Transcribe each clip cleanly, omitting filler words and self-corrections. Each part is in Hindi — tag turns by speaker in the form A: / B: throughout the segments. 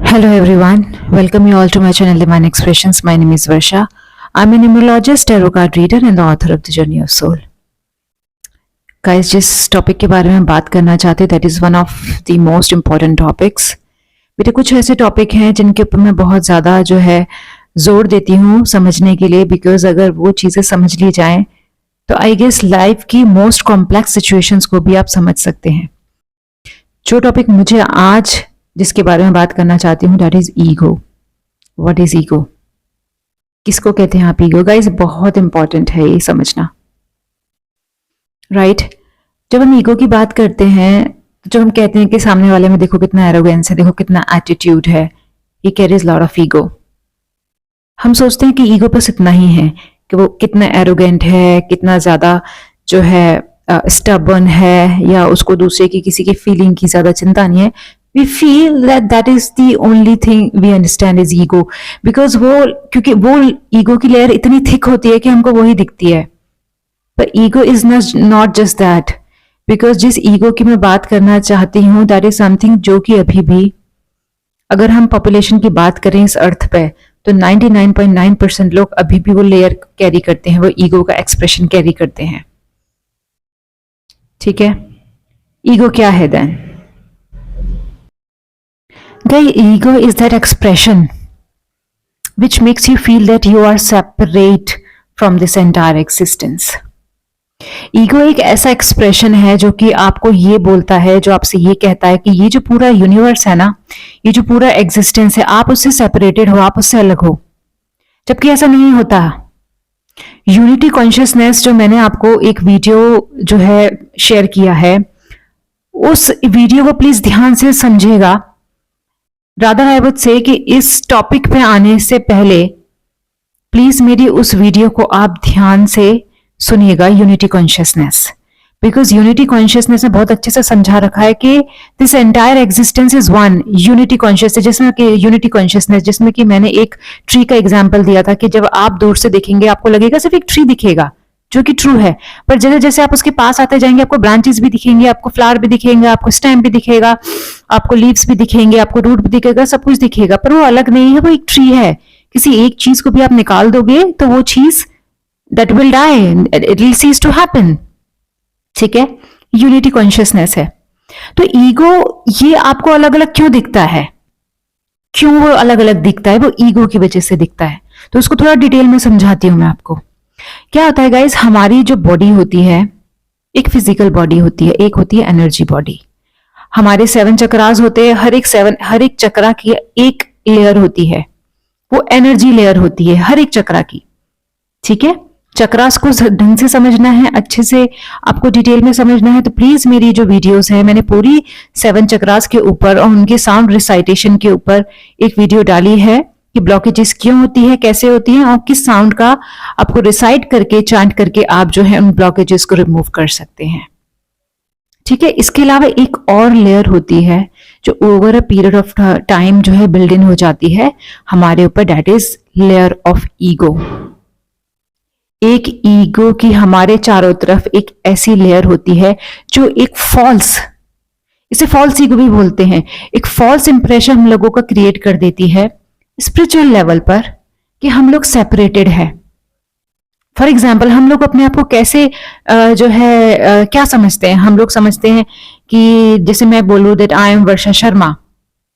A: Hello everyone, welcome you all to my channel Divine Expressions. My name is Varsha. I'm a numerologist, tarot card reader and the author of The Journey of Soul. Guys, जिस टॉपिक के बारे में बात करना चाहते that is one of the most important topics. बेटे कुछ ऐसे टॉपिक हैं जिनके ऊपर मैं बहुत ज़्यादा जो है जोर देती हूँ समझने के लिए, बिकॉज अगर वो चीज़ें समझ ली जाएं तो आई गेस लाइफ की मोस्ट कॉम्प्लेक्स सिचुएशंस को भी आप समझ सकते हैं। जो टॉपिक मुझे आज जिसके बारे में बात करना चाहती हूँ that is ego. What is ego? किसको कहते हैं आप ईगो? गाइस बहुत इंपॉर्टेंट है ये समझना, राइट? जब हम ईगो की बात करते हैं, जब हम कहते हैं कि सामने वाले में देखो कितना एरोगेंस है, देखो कितना एटीट्यूड है, he carries lot of ego. हम सोचते हैं कि ईगो बस इतना ही है कि वो कितना एरोगेंट है, कितना ज्यादा जो है स्टबर्न है, या उसको दूसरे की किसी की फीलिंग की ज्यादा चिंता नहीं है। We feel that is the only thing we understand is ego, because क्योंकि वो ईगो की लेयर इतनी थिक होती है कि हमको वही दिखती है। पर ego is not just that, because जिस ईगो की मैं बात करना चाहती हूँ दैट इज समथिंग जो कि अभी भी, अगर हम पॉपुलेशन की बात करें इस अर्थ पे, तो 99.9% लोग अभी भी वो लेयर कैरी करते हैं, वो ईगो का एक्सप्रेशन कैरी करते हैं। ठीक है, ईगो क्या है then? The ego is that expression which makes you feel that you are separate from this entire existence. Ego एक ऐसा एक्सप्रेशन है जो कि आपको ये बोलता है, जो आपसे ये कहता है कि ये जो पूरा यूनिवर्स है ना, ये जो पूरा एग्जिस्टेंस है, आप उससे सेपरेटेड हो, आप उससे अलग हो। जबकि ऐसा नहीं होता। यूनिटी कॉन्शियसनेस जो मैंने आपको एक वीडियो जो है शेयर किया है, उस वीडियो को प्लीज ध्यान से समझिएगा। रादर आई वुड से कि इस टॉपिक पे आने से पहले प्लीज मेरी उस वीडियो को आप ध्यान से सुनिएगा, unity consciousness. Because unity consciousness ने बहुत अच्छे से समझा रखा है कि this entire existence is one unity consciousness. जिसमें कि यूनिटी कॉन्शियसनेस, जिसमें कि मैंने एक ट्री का एग्जाम्पल दिया था कि जब आप दूर से देखेंगे आपको लगेगा सिर्फ एक ट्री दिखेगा, जो कि ट्रू है, पर जैसे जैसे आप उसके पास आते जाएंगे आपको ब्रांचेस भी दिखेंगे, आपको फ्लावर भी दिखेगा, आपको स्टेम भी दिखेगा, आपको लीव्स भी दिखेंगे, आपको रूट भी दिखेगा, सब कुछ दिखेगा, पर वो अलग नहीं है, वो एक ट्री है। किसी एक चीज को भी आप निकाल दोगे तो वो चीज that will die, it will cease to happen. ठीक है, यूनिटी कॉन्शियसनेस है। तो ईगो ये आपको अलग अलग क्यों दिखता है? क्यों वो अलग अलग दिखता है? वो ईगो की वजह से दिखता है। तो उसको थोड़ा डिटेल में समझाती हूं मैं आपको। क्या होता है गाइस, हमारी जो बॉडी होती है, एक फिजिकल बॉडी होती है, एक होती है एनर्जी बॉडी। हमारे 7 चक्रास होते हैं, हर एक चक्रा की एक लेयर होती है, वो एनर्जी लेयर होती है हर एक चक्रा की। ठीक है, चक्रास को ढंग से समझना है, अच्छे से आपको डिटेल में समझना है, तो प्लीज मेरी जो वीडियोस है, मैंने पूरी 7 चक्रास के ऊपर और उनके साउंड रिसाइटेशन के ऊपर एक वीडियो डाली है कि ब्लॉकेजेस क्यों होती है, कैसे होती है, और किस साउंड का आपको रिसाइट करके, चैंट करके आप जो है उन ब्लॉकेजेस को रिमूव कर सकते हैं। ठीक है, इसके अलावा एक और लेयर होती है जो over a period of time जो है बिल्ड इन हो जाती है हमारे ऊपर, that is layer of ego. एक ईगो की हमारे चारों तरफ एक ऐसी लेयर होती है जो एक फॉल्स, इसे फॉल्स ईगो भी बोलते हैं, एक फॉल्स इंप्रेशन हम लोगों का क्रिएट कर देती है स्पिरिचुअल लेवल पर कि हम लोग सेपरेटेड है। फॉर एग्जाम्पल, हम लोग अपने आप को कैसे जो है क्या समझते हैं? हम लोग समझते हैं कि जैसे मैं बोलूं दैट आई एम वर्षा शर्मा,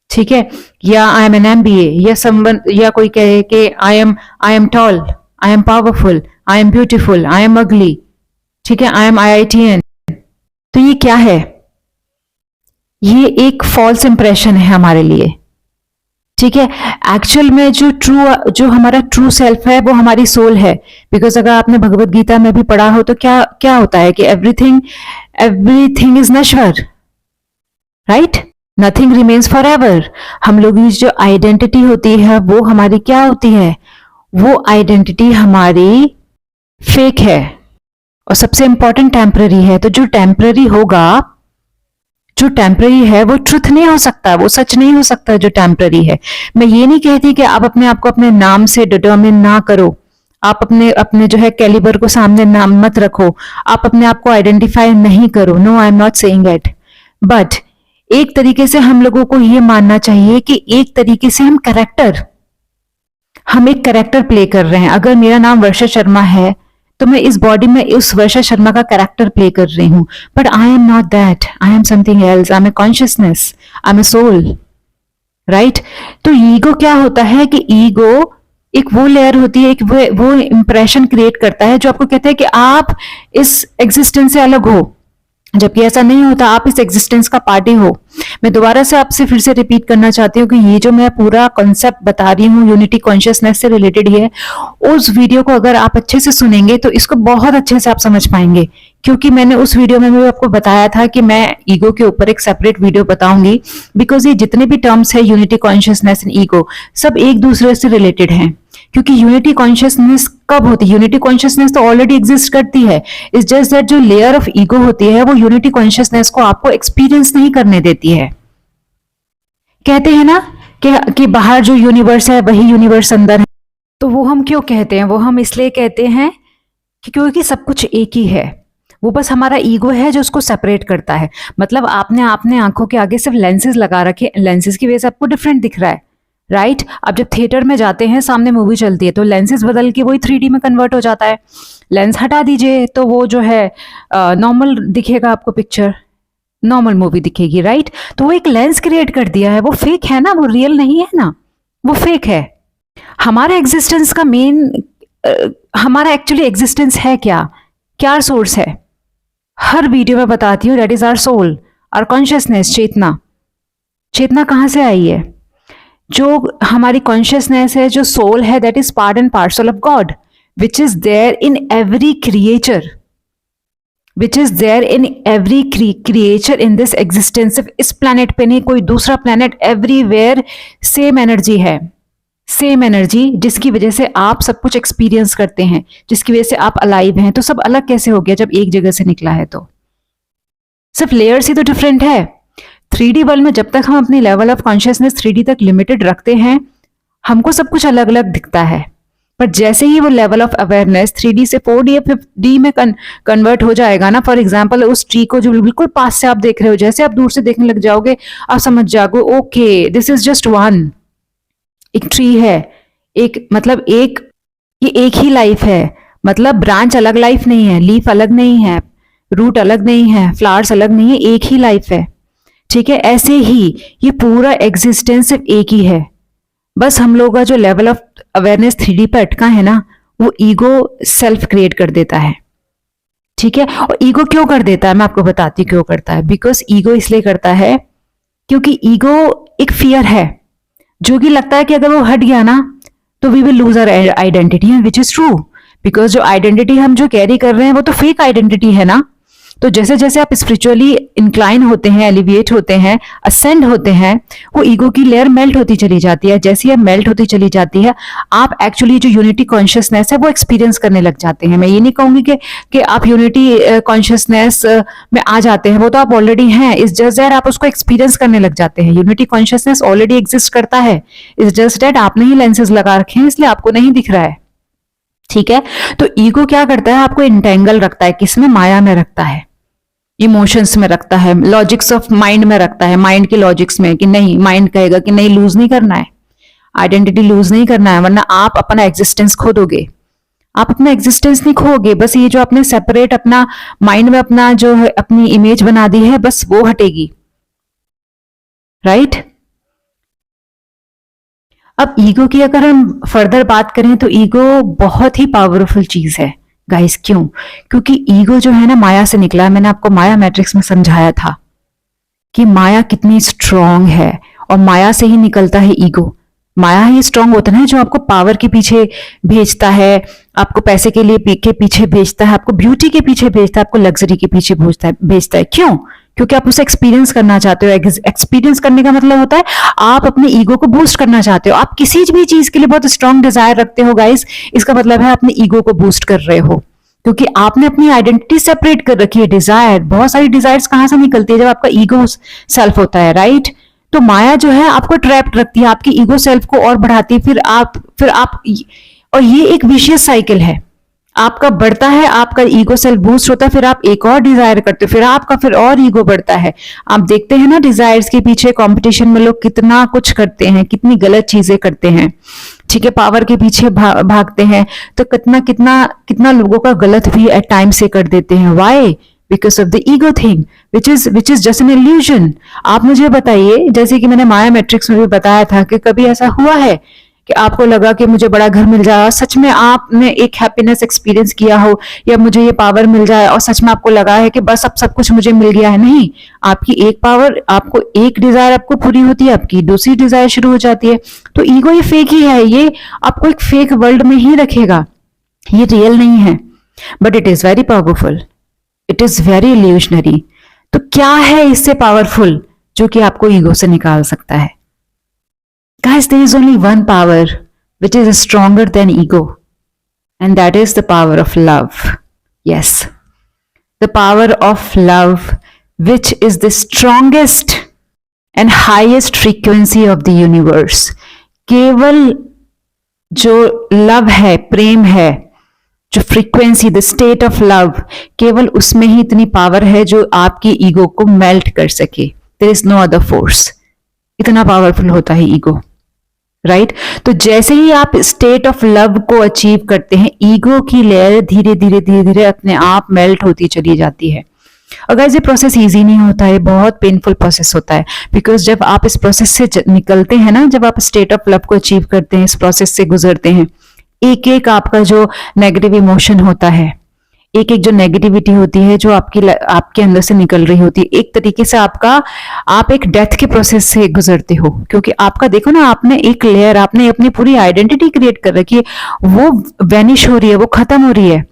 A: ठीक है, या आई एम एन MBA, या समवन, या कोई कहे कि I am tall, I am powerful, I am beautiful, I am अगली, ठीक है, आई एम IITN। तो ये क्या है? ये एक फॉल्स इंप्रेशन है हमारे लिए। ठीक है, एक्चुअल में जो हमारा ट्रू सेल्फ है वो हमारी सोल है। बिकॉज अगर आपने भगवत गीता में भी पढ़ा हो तो क्या होता है कि एवरीथिंग इज नश्वर, right? Nothing remains for ever. हम लोगों की जो आइडेंटिटी होती है वो हमारी क्या होती है? वो आइडेंटिटी हमारी फेक है, और सबसे इंपॉर्टेंट टेम्पररी है। तो जो टेम्पररी होगा, जो टेम्पररी है वो ट्रुथ नहीं हो सकता, वो सच नहीं हो सकता जो टेम्पररी है। मैं ये नहीं कहती कि आप अपने आप को अपने नाम से डिटर्मिन ना करो, आप अपने जो है कैलिबर को सामने नाम मत रखो, आप अपने आप को आइडेंटिफाई नहीं करो। No, I am not saying it, but एक तरीके से हम लोगों को ये मानना चाहिए कि एक तरीके से हम एक कैरेक्टर प्ले कर रहे हैं। अगर मेरा नाम वर्षा शर्मा है तो मैं इस बॉडी में उस वर्षा शर्मा का कैरेक्टर प्ले कर रही हूं, but I am not that, I am something else, I am a consciousness, I am a soul, right. तो ईगो क्या होता है कि ईगो एक वो लेयर होती है, एक वो इंप्रेशन क्रिएट करता है जो आपको कहता है कि आप इस एग्जिस्टेंस से अलग हो, जबकि ऐसा नहीं होता, आप इस एग्जिस्टेंस का पार्टी हो। मैं दोबारा से आपसे फिर से रिपीट करना चाहती हूँ कि ये जो मैं पूरा कॉन्सेप्ट बता रही हूँ यूनिटी कॉन्शियसनेस से रिलेटेड ही है। उस वीडियो को अगर आप अच्छे से सुनेंगे तो इसको बहुत अच्छे से आप समझ पाएंगे, क्योंकि मैंने उस वीडियो में भी आपको बताया था कि मैं ईगो के ऊपर एक सेपरेट वीडियो बताऊंगी, बिकॉज ये जितने भी टर्म्स है यूनिटी कॉन्शियसनेस एंड ईगो सब एक दूसरे से रिलेटेड हैं। क्योंकि यूनिटी कॉन्शियसनेस कब होती है? यूनिटी कॉन्शियसनेस तो ऑलरेडी एग्जिस्ट करती है, इट्स जस्ट दैट जो लेयर ऑफ ईगो होती है वो यूनिटी कॉन्शियसनेस को आपको एक्सपीरियंस नहीं करने देती है। कहते हैं ना कि बाहर जो यूनिवर्स है वही यूनिवर्स अंदर है। तो वो हम क्यों कहते हैं? वो हम इसलिए कहते हैं कि क्योंकि सब कुछ एक ही है, वो बस हमारा ईगो है जो उसको सेपरेट करता है। मतलब आपने आपने आंखों के आगे सिर्फ लेंसेज लगा रखे, लेंसेज की वजह से आपको डिफरेंट दिख रहा है, राइट। अब जब थिएटर में जाते हैं, सामने मूवी चलती है, तो लेंसेज बदल के वही 3D में कन्वर्ट हो जाता है। लेंस हटा दीजिए तो वो जो है नॉर्मल दिखेगा आपको, पिक्चर नॉर्मल मूवी दिखेगी, राइट। तो वो एक लेंस क्रिएट कर दिया है, वो फेक है ना, वो रियल नहीं है ना, वो फेक है। हमारा एग्जिस्टेंस का हमारा एक्चुअली एग्जिस्टेंस है क्या सोर्स है? हर वीडियो में बताती हूँ, that is our soul, our consciousness, चेतना कहाँ से आई है? जो हमारी कॉन्शियसनेस है, जो सोल है, that is part and parcel of God, which is there in every creature, in this existence. सिर्फ इस प्लैनेट पे नहीं, कोई दूसरा प्लैनेट, एवरीवेयर सेम एनर्जी है, सेम एनर्जी, जिसकी वजह से आप सब कुछ एक्सपीरियंस करते हैं, जिसकी वजह से आप अलाइव हैं। तो सब अलग कैसे हो गया जब एक जगह से निकला है? तो सिर्फ लेयर्स ही तो डिफरेंट है। 3D वर्ल्ड में जब तक हम अपनी लेवल ऑफ कॉन्शियसनेस 3D तक लिमिटेड रखते हैं, हमको सब कुछ अलग अलग दिखता है। पर जैसे ही वो लेवल ऑफ अवेयरनेस 3D से 4D या 5D में कन्वर्ट हो जाएगा ना, फॉर एग्जांपल उस ट्री को जो बिल्कुल पास से आप देख रहे हो, जैसे आप दूर से देखने लग जाओगे, आप समझ जाओगे okay this is just one, एक ट्री है, ये एक ही लाइफ है। मतलब ब्रांच अलग लाइफ नहीं है, लीफ अलग नहीं है, रूट अलग नहीं है, फ्लावर्स अलग नहीं है, एक ही लाइफ है, ठीक है। ऐसे ही ये पूरा एग्जिस्टेंस सिर्फ एक ही है, बस हम लोग का जो लेवल ऑफ अवेयरनेस 3D पे अटका है ना, वो ईगो सेल्फ क्रिएट कर देता है, ठीक है। और ईगो क्यों कर देता है, मैं आपको बताती हूँ क्यों करता है। बिकॉज ईगो इसलिए करता है क्योंकि ईगो एक फियर है, जो कि लगता है कि अगर वो हट गया ना तो we will lose our identity, which is true. Because जो आइडेंटिटी हम जो कैरी कर रहे हैं वो तो फेक आइडेंटिटी है ना। तो जैसे जैसे आप स्पिरिचुअली इंक्लाइन होते हैं, एलिविएट होते हैं, असेंड होते हैं, वो ईगो की लेयर मेल्ट होती चली जाती है। जैसे ये मेल्ट होती चली जाती है, आप एक्चुअली जो यूनिटी कॉन्शियसनेस है वो एक्सपीरियंस करने लग जाते हैं। मैं ये नहीं कहूंगी कि आप यूनिटी कॉन्शियसनेस में आ जाते हैं, वो तो आप ऑलरेडी हैं। इस जस्ट दैट आप उसको एक्सपीरियंस करने लग जाते हैं। यूनिटी कॉन्शियसनेस ऑलरेडी एग्जिस्ट करता है, इस जस्ट दैट आपने ही लेंसेज लगा रखे हैं, इसलिए आपको नहीं दिख रहा है, ठीक है। तो ईगो क्या करता है, आपको इंटेंगल रखता है, किसमें? माया में रखता है, इमोशंस में रखता है, लॉजिक्स ऑफ माइंड में रखता है, माइंड के लॉजिक्स में, कि नहीं, माइंड कहेगा कि नहीं, लूज नहीं करना है, आइडेंटिटी लूज नहीं करना है, वरना आप अपना एग्जिस्टेंस खो दोगे। आप अपना एग्जिस्टेंस नहीं खोगे, बस ये जो आपने सेपरेट अपना माइंड में अपना जो है अपनी इमेज बना दी है, बस वो हटेगी, राइट। अब ईगो की अगर हम फर्दर बात करें तो ईगो बहुत ही पावरफुल चीज है गाइस। क्यों? क्योंकि ईगो जो है ना माया से निकला है। मैंने आपको माया मैट्रिक्स में समझाया था कि माया कितनी स्ट्रांग है, और माया से ही निकलता है ईगो। माया ही स्ट्रांग होता है जो आपको पावर के पीछे भेजता है, आपको पैसे के लिए के पीछे भेजता है, आपको ब्यूटी के पीछे भेजता है, आपको लग्जरी के पीछे भेजता है। क्यों? क्योंकि आप उसे एक्सपीरियंस करना चाहते हो। एक्सपीरियंस करने का मतलब होता है आप अपने ईगो को बूस्ट करना चाहते हो। आप किसी भी चीज के लिए बहुत स्ट्रांग डिजायर रखते हो गाइस, इसका मतलब है अपने ईगो को बूस्ट कर रहे हो, क्योंकि आपने अपनी आइडेंटिटी सेपरेट कर रखी है। डिजायर, बहुत सारी डिजायर्स कहां से निकलती है? जब आपका ईगो सेल्फ होता है, राइट। तो माया जो है आपको ट्रैप्ड रखती है, आपकी ईगो सेल्फ को और बढ़ाती है, फिर आप और ये एक विशियस साइकिल है। आपका बढ़ता है, आपका ईगो सेल्फ बूस्ट होता है, फिर आप एक और डिजायर करते हो, फिर आपका फिर और ईगो बढ़ता है। आप देखते हैं ना डिजायर्स के पीछे कंपटीशन में लोग कितना कुछ करते हैं, कितनी गलत चीजें करते हैं, ठीक है, पावर के पीछे भागते हैं, तो कितना कितना कितना लोगों का गलत भी एट टाइम से कर देते हैं। Why? Because of the ego thing which is just an illusion. आप मुझे बताइए, जैसे कि मैंने माया मैट्रिक्स में भी बताया था कि कभी ऐसा हुआ है कि आपको लगा कि मुझे बड़ा घर मिल जाए, सच में आपने एक हैप्पीनेस एक्सपीरियंस किया हो, या मुझे ये पावर मिल जाए और सच में आपको लगा है कि बस अब सब कुछ मुझे मिल गया है? नहीं, आपकी एक पावर, आपको एक डिजायर आपको पूरी होती है, आपकी दूसरी डिजायर शुरू हो जाती है। तो ईगो ये फेक ही है, ये आपको एक फेक वर्ल्ड में ही रखेगा, ये रियल नहीं है, but it is very powerful, it is very illusionary. तो क्या है इससे पावरफुल जो कि आपको ईगो से निकाल सकता है? Guys, there is only one power which is stronger than ego, and that is the power of love. Yes, the power of love, which is the strongest and highest frequency of the universe. केवल जो लव है, प्रेम है, जो frequency, the state of love, केवल उसमें ही इतनी पावर है जो आपकी ईगो को मेल्ट कर सके। There is no other force. इतना पावरफुल होता है ईगो, राइट? तो जैसे ही आप स्टेट ऑफ लव को अचीव करते हैं, ईगो की लेयर धीरे धीरे धीरे धीरे अपने आप मेल्ट होती चली जाती है। अगर ये प्रोसेस इजी नहीं होता है, बहुत पेनफुल प्रोसेस होता है, बिकॉज जब आप इस प्रोसेस से निकलते हैं ना, जब आप स्टेट ऑफ लव को अचीव करते हैं, इस प्रोसेस से गुजरते हैं, एक एक आपका जो नेगेटिव इमोशन होता है, एक एक जो नेगेटिविटी होती है जो आपके अंदर से निकल रही होती है, एक तरीके से आप एक डेथ के प्रोसेस से गुजरते हो। क्योंकि आपका देखो ना, आपने एक लेयर, आपने अपनी पूरी आइडेंटिटी क्रिएट कर रखी है, वो वेनिश हो रही है, वो खत्म हो रही है,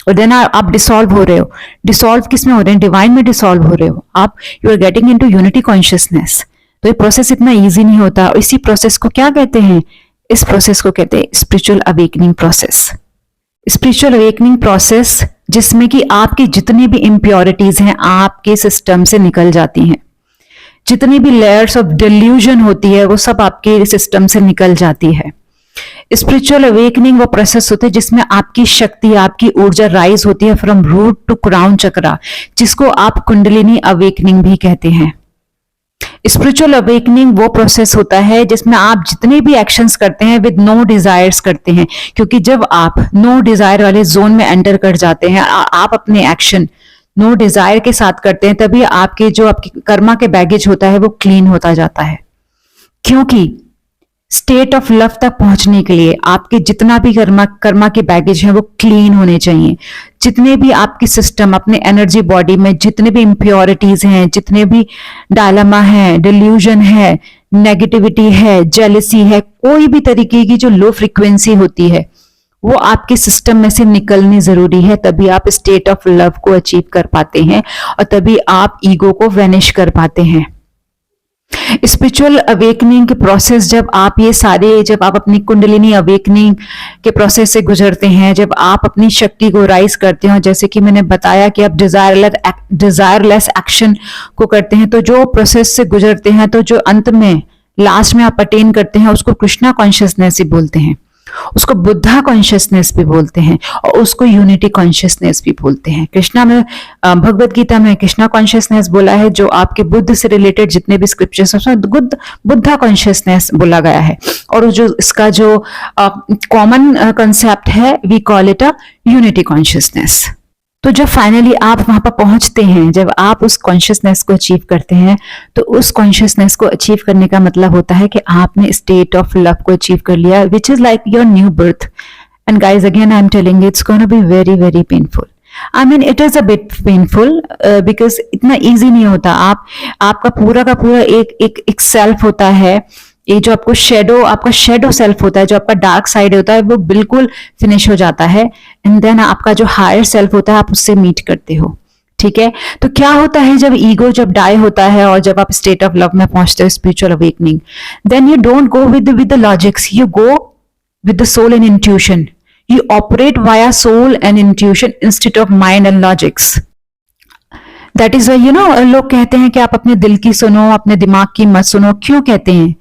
A: और देन आप डिसॉल्व हो रहे हो। डिसॉल्व किस में हो रहे हैं? डिवाइन में डिसॉल्व हो रहे हो आप। You are getting into unity consciousness. तो ये प्रोसेस इतना ईजी नहीं होता। इसी प्रोसेस को क्या कहते हैं? इस प्रोसेस को कहते हैं spiritual awakening process. Spiritual awakening process जिसमें कि आपकी जितनी भी इम्प्योरिटीज हैं आपके सिस्टम से निकल जाती हैं, जितनी भी लेयर्स ऑफ डिल्यूजन होती है वो सब आपके सिस्टम से निकल जाती है। स्पिरिचुअल अवेकनिंग वो प्रोसेस होते हैं जिसमें आपकी शक्ति, आपकी ऊर्जा राइज होती है फ्रॉम रूट टू क्राउन चक्रा, जिसको आप कुंडलिनी अवेकनिंग भी कहते हैं। स्पिरिचुअल अवेकनिंग वो प्रोसेस होता है जिसमें आप जितने भी एक्शंस करते हैं विद नो डिजायर्स करते हैं, क्योंकि जब आप नो डिजायर वाले जोन में एंटर कर जाते हैं, आप अपने एक्शन नो डिजायर के साथ करते हैं, तभी आपके जो आपकी कर्मा के बैगेज होता है वो क्लीन होता जाता है। क्योंकि स्टेट ऑफ लव तक पहुंचने के लिए आपके जितना भी कर्मा के बैगेज हैं वो क्लीन होने चाहिए। जितने भी आपकी सिस्टम, अपने एनर्जी बॉडी में जितने भी इम्प्योरिटीज हैं, जितने भी डायलेमा है, डिल्यूजन है, नेगेटिविटी है, जेलसी है, कोई भी तरीके की जो लो फ्रीक्वेंसी होती है वो आपके सिस्टम में से निकलनी जरूरी है। तभी आप स्टेट ऑफ लव को अचीव कर पाते हैं और तभी आप ईगो को वेनिश कर पाते हैं। स्पिरिचुअल अवेकनिंग के प्रोसेस जब आप अपनी कुंडलिनी अवेकनिंग के प्रोसेस से गुजरते हैं, जब आप अपनी शक्ति को राइज करते हैं, जैसे कि मैंने बताया कि आप डिजायरलेस एक्शन को करते हैं, तो जो प्रोसेस से गुजरते हैं, तो जो अंत में लास्ट में आप अटेन करते हैं उसको कृष्णा कॉन्शियसनेस ही बोलते हैं, उसको बुद्धा कॉन्शियसनेस भी बोलते हैं, और उसको यूनिटी कॉन्शियसनेस भी बोलते हैं। कृष्णा में, भगवत गीता में कृष्णा कॉन्शियसनेस बोला है, जो आपके बुद्ध से रिलेटेड जितने भी स्क्रिप्चर्स हैं उसमें बुद्धा कॉन्शियसनेस बोला गया है। और जो इसका जो कॉमन कंसेप्ट है, we call it a unity consciousness. तो जब फाइनली आप वहां पर पहुंचते हैं, जब आप उस कॉन्शियसनेस को अचीव करते हैं, तो उस कॉन्शियसनेस को अचीव करने का मतलब होता है कि आपने स्टेट ऑफ लव को अचीव कर लिया, which is like your new birth. And guys, again I am telling it's gonna be very very painful. I mean it is a bit painful because इतना ईजी नहीं होता। आपका पूरा का पूरा एक सेल्फ होता है, ये जो आपका शेडो सेल्फ होता है, जो आपका डार्क साइड होता है, वो बिल्कुल फिनिश हो जाता है। एंड देन आपका जो हायर सेल्फ होता है, आप उससे मीट करते हो। ठीक है, तो क्या होता है जब ईगो डाई होता है और जब आप स्टेट ऑफ लव में पहुंचते हो, spiritual awakening, then you don't go with the logics, you go with the soul and intuition. You operate via soul and intuition instead of mind and logics. That is लोग कहते हैं कि आप अपने दिल की सुनो, अपने दिमाग की मत सुनो। क्यों कहते हैं?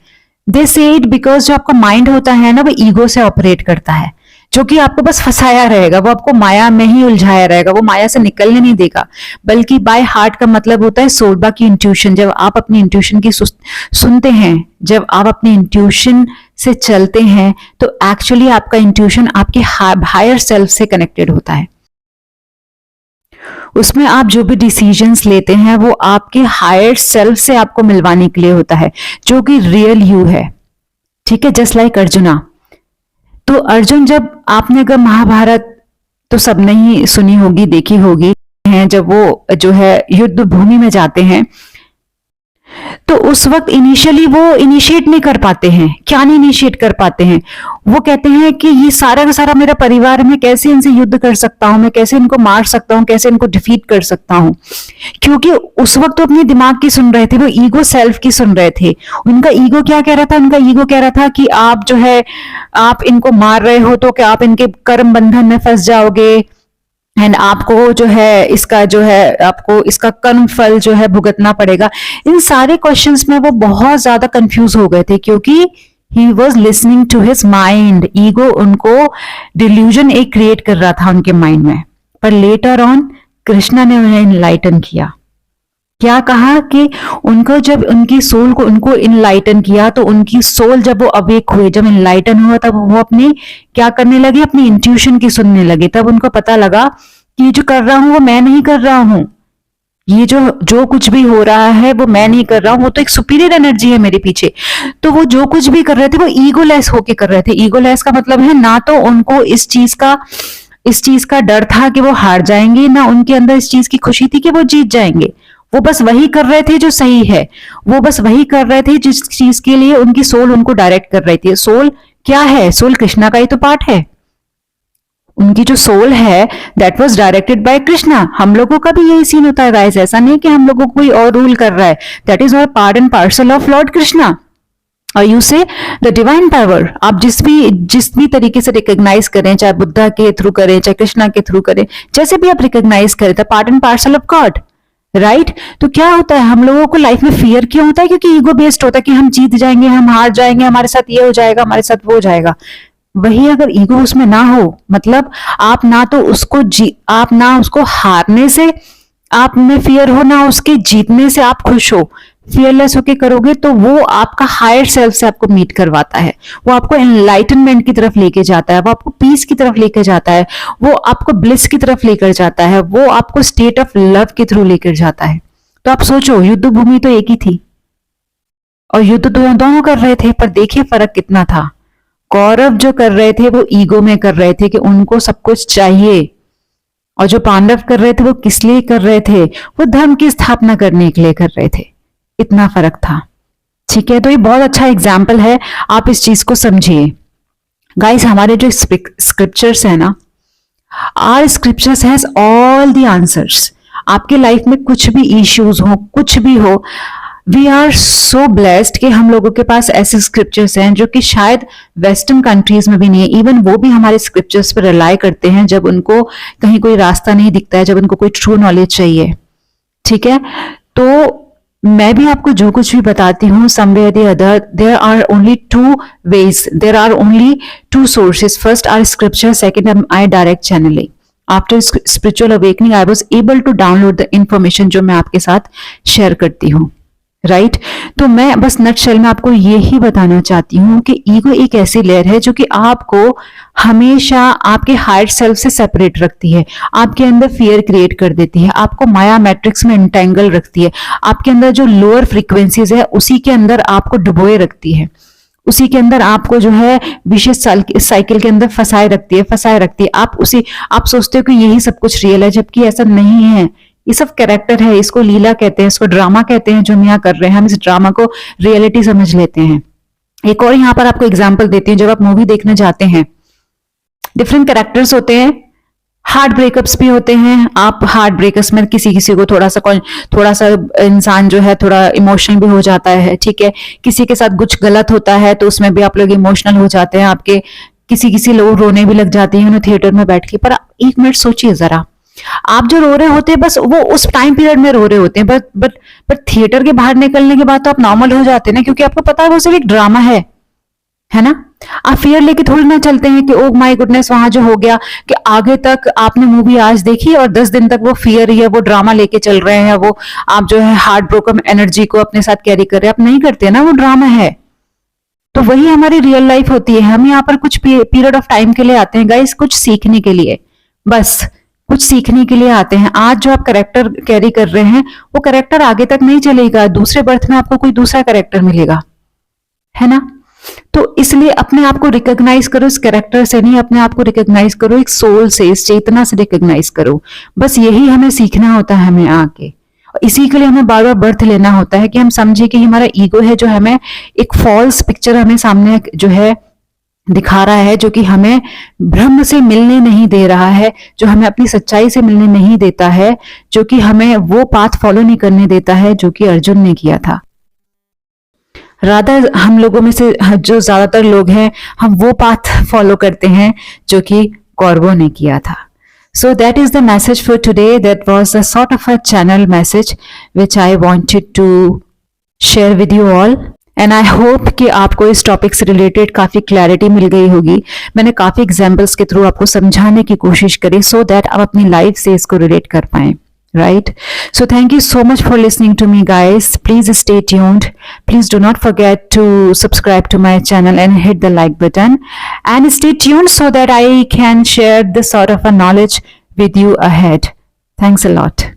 A: दे से इट बिकॉज जो आपका माइंड होता है ना, वो ईगो से ऑपरेट करता है। जो कि आपको बस फंसाया रहेगा, वो आपको माया में ही उलझाया रहेगा, वो माया से निकलने नहीं देगा। बल्कि बाय हार्ट का मतलब होता है सोल, बाकी इंट्यूशन। जब आप अपनी इंट्यूशन की सुनते हैं, जब आप अपनी इंट्यूशन से चलते हैं, तो एक्चुअली आपका इंट्यूशन आपके हायर सेल्फ से कनेक्टेड होता है। उसमें आप जो भी डिसीजंस लेते हैं वो आपके हायर सेल्फ से आपको मिलवाने के लिए होता है, जो कि रियल यू है। ठीक है, जस्ट लाइक अर्जुना। तो अर्जुन, जब आपने अगर महाभारत तो सबने ही सुनी होगी, देखी होगी, हैं जब वो जो है युद्ध भूमि में जाते हैं, तो उस वक्त इनिशियली वो इनिशिएट नहीं कर पाते हैं। क्या नहीं इनिशिएट कर पाते हैं? वो कहते हैं कि ये सारा का सारा मेरा परिवार, मैं कैसे इनसे युद्ध कर सकता हूं, मैं कैसे इनको मार सकता हूं, कैसे इनको डिफीट कर सकता हूं। क्योंकि उस वक्त तो अपने दिमाग की सुन रहे थे, वो ईगो सेल्फ की सुन रहे थे। उनका ईगो क्या कह रहा था? उनका ईगो कह रहा था कि आप जो है, आप इनको मार रहे हो तो क्या आप इनके कर्म बंधन में फंस जाओगे, एंड आपको जो है इसका जो है आपको इसका कर्म फल जो है भुगतना पड़ेगा। इन सारे क्वेश्चंस में वो बहुत ज्यादा कंफ्यूज हो गए थे, क्योंकि he was listening to his mind. Ego उनको डिल्यूजन एक क्रिएट कर रहा था उनके माइंड में। पर लेटर ऑन कृष्णा ने उन्हें इनलाइटन किया। क्या कहा कि उनको जब उनकी सोल को उनको इनलाइटन किया, तो उनकी सोल जब वो अवेक हुए, जब इनलाइटन हुआ, तब वो अपनी क्या करने लगे? अपनी इंट्यूशन की सुनने लगे। तब उनको पता लगा कि ये जो कर रहा हूं वो मैं नहीं कर रहा हूं, ये जो कुछ भी हो रहा है वो मैं नहीं कर रहा हूं, वो तो एक सुपीरियर एनर्जी है मेरे पीछे। तो वो जो कुछ भी कर रहे थे वो ईगोलेस होके कर रहे थे। ईगोलेस का मतलब है ना तो उनको इस चीज का डर था कि वो हार जाएंगे, ना उनके अंदर इस चीज की खुशी थी कि वो जीत जाएंगे। वो बस वही कर रहे थे जो सही है, वो बस वही कर रहे थे जिस चीज के लिए उनकी सोल उनको डायरेक्ट कर रही थी। सोल क्या है? सोल कृष्णा का ही तो पार्ट है। उनकी जो सोल है that was directed by Krishna. हम लोगों का भी यही सीन होता है गाइस, ऐसा नहीं कि हम लोगों को कोई और रूल कर रहा है। That is our part and parcel of lord Krishna, और यू से द डिवाइन पावर। आप जिस भी तरीके से रिकॉग्नाइज करें, चाहे बुद्धा के थ्रू करें, चाहे कृष्णा के थ्रू करें, जैसे भी आप रिकॉग्नाइज करें, the part and parcel of God, right. तो क्या होता है, हम लोगों को लाइफ में फियर क्यों होता है? क्योंकि ईगो बेस्ड होता है कि हम जीत जाएंगे, हम हार जाएंगे, हमारे साथ ये हो जाएगा, हमारे साथ वो हो जाएगा। वही अगर ईगो उसमें ना हो, मतलब आप ना उसको हारने से आप में फियर हो, ना उसके जीतने से आप खुश हो, फियरलेस होके करोगे, तो वो आपका हायर सेल्फ से आपको मीट करवाता है, वो आपको एनलाइटनमेंट की तरफ लेके जाता है, वो आपको पीस की तरफ लेकर जाता है, वो आपको ब्लिस की तरफ लेकर जाता है, वो आपको स्टेट ऑफ लव के थ्रू लेकर जाता है। तो आप सोचो, युद्ध भूमि तो एक ही थी और युद्ध दोनों कर रहे थे, पर देखिए फर्क कितना था। कौरव जो कर रहे थे वो ईगो में कर रहे थे कि उनको सब कुछ चाहिए, और जो पांडव कर रहे थे वो किस लिए कर रहे थे? वो धर्म की स्थापना करने के लिए कर रहे थे। इतना फर्क था। ठीक है, तो ये बहुत अच्छा एग्जाम्पल है, आप इस चीज को समझिए गाइस। हमारे जो स्क्रिप्चर्स है ना, our scriptures has all the answers. आपके लाइफ में कुछ भी इश्यूज हो, कुछ भी हो, वी आर सो ब्लेस्ड कि हम लोगों के पास ऐसे स्क्रिप्चर्स हैं जो कि शायद वेस्टर्न कंट्रीज में भी नहीं है। इवन वो भी हमारे स्क्रिप्चर्स पर रिलाई करते हैं जब उनको कहीं कोई रास्ता नहीं दिखता है, जब उनको कोई ट्रू नॉलेज चाहिए। ठीक है, तो मैं भी आपको जो कुछ भी बताती हूँ, somewhere the other there are only two ways, there are only two sources. First are scripture, second I direct channeling. After spiritual awakening I was able to download the information जो मैं आपके साथ शेयर करती हूँ, राइट। तो मैं बस नटशेल में आपको ये ही बताना चाहती हूँ कि ईगो एक ऐसी लेयर है जो कि आपको हमेशा आपके हायर सेल्फ से सेपरेट रखती है, आपके अंदर फियर क्रिएट कर देती है, आपको माया मैट्रिक्स में एंटेंगल रखती है, आपके अंदर जो लोअर फ्रीक्वेंसीज है उसी के अंदर आपको डुबोए रखती है, उसी के अंदर आपको जो है विशेष साइकिल के अंदर फंसाए रखती है। आप सोचते हो कि यही सब कुछ रियल है, जबकि ऐसा नहीं है। ये सब कैरेक्टर है, इसको लीला कहते हैं, इसको ड्रामा कहते हैं। जो हम यहाँ कर रहे हैं, हम इस ड्रामा को रियलिटी समझ लेते हैं। एक और यहाँ पर आपको एग्जांपल देती हूँ। जब आप मूवी देखने जाते हैं, डिफरेंट कैरेक्टर्स होते हैं, हार्ट ब्रेकअप्स भी होते हैं। आप हार्ट ब्रेकअप्स में किसी को थोड़ा सा इंसान जो है थोड़ा इमोशनल भी हो जाता है। ठीक है, किसी के साथ कुछ गलत होता है तो उसमें भी आप लोग इमोशनल हो जाते हैं। आपके किसी लोग रोने भी लग जाते हैं थिएटर में बैठ के। पर एक मिनट सोचिए जरा, आप जो रो रहे होते हैं बस वो उस टाइम पीरियड में रो रहे होते हैं, बट थिएटर के बाहर निकलने के बाद तो आप नॉर्मल हो जाते हैं ना, क्योंकि आपको पता है वो सिर्फ एक ड्रामा है ना। आप फियर लेके थोड़ी ना चलते हैं कि ओ माय गुडनेस वहां जो हो गया, कि आगे तक आपने मूवी आज देखी और 10 दिन तक वो फियर या वो ड्रामा लेके चल रहे हैं, वो आप जो है हार्ट ब्रोकन एनर्जी को अपने साथ कैरी कर रहे हैं। आप नहीं करते ना, वो ड्रामा है। तो वही हमारी रियल लाइफ होती है। हम यहाँ पर कुछ पीरियड ऑफ टाइम के लिए आते हैं गाइस, कुछ सीखने के लिए, बस कुछ सीखने के लिए आते हैं। आज जो आप करेक्टर कैरी कर रहे हैं वो करेक्टर आगे तक नहीं चलेगा, दूसरे बर्थ में आपको कोई दूसरा करेक्टर मिलेगा, है ना। तो इसलिए अपने आप को रिकॉग्नाइज करो, इस कैरेक्टर से नहीं, अपने आप को रिकॉग्नाइज करो, एक सोल से, इस चेतना से रिकॉग्नाइज करो। बस यही हमें सीखना होता है, हमें आके इसी के लिए हमें बार बार बर्थ लेना होता है कि हम समझे कि हमारा ईगो है जो हमें एक फॉल्स पिक्चर हमें सामने जो है दिखा रहा है, जो कि हमें ब्रह्म से मिलने नहीं दे रहा है, जो हमें अपनी सच्चाई से मिलने नहीं देता है, जो कि हमें वो पाथ फॉलो नहीं करने देता है जो कि अर्जुन ने किया था। राधा हम लोगों में से जो ज्यादातर लोग हैं, हम वो पाथ फॉलो करते हैं जो कि कौरवों ने किया था। So that is the message for today. That was a sort of a channel message which I wanted to share with you all. And I hope कि आपको इस टॉपिक से रिलेटेड काफी क्लैरिटी मिल गई होगी। मैंने काफी एग्जाम्पल्स के थ्रू आपको समझाने की कोशिश करी सो दैट आप अपनी लाइफ से इसको रिलेट कर पाएं। Right? So thank you so much for listening to me, guys. Please stay tuned. Please do not forget to subscribe to my channel and hit the like button. And stay tuned so that I can share this sort of a knowledge with you ahead. Thanks a lot.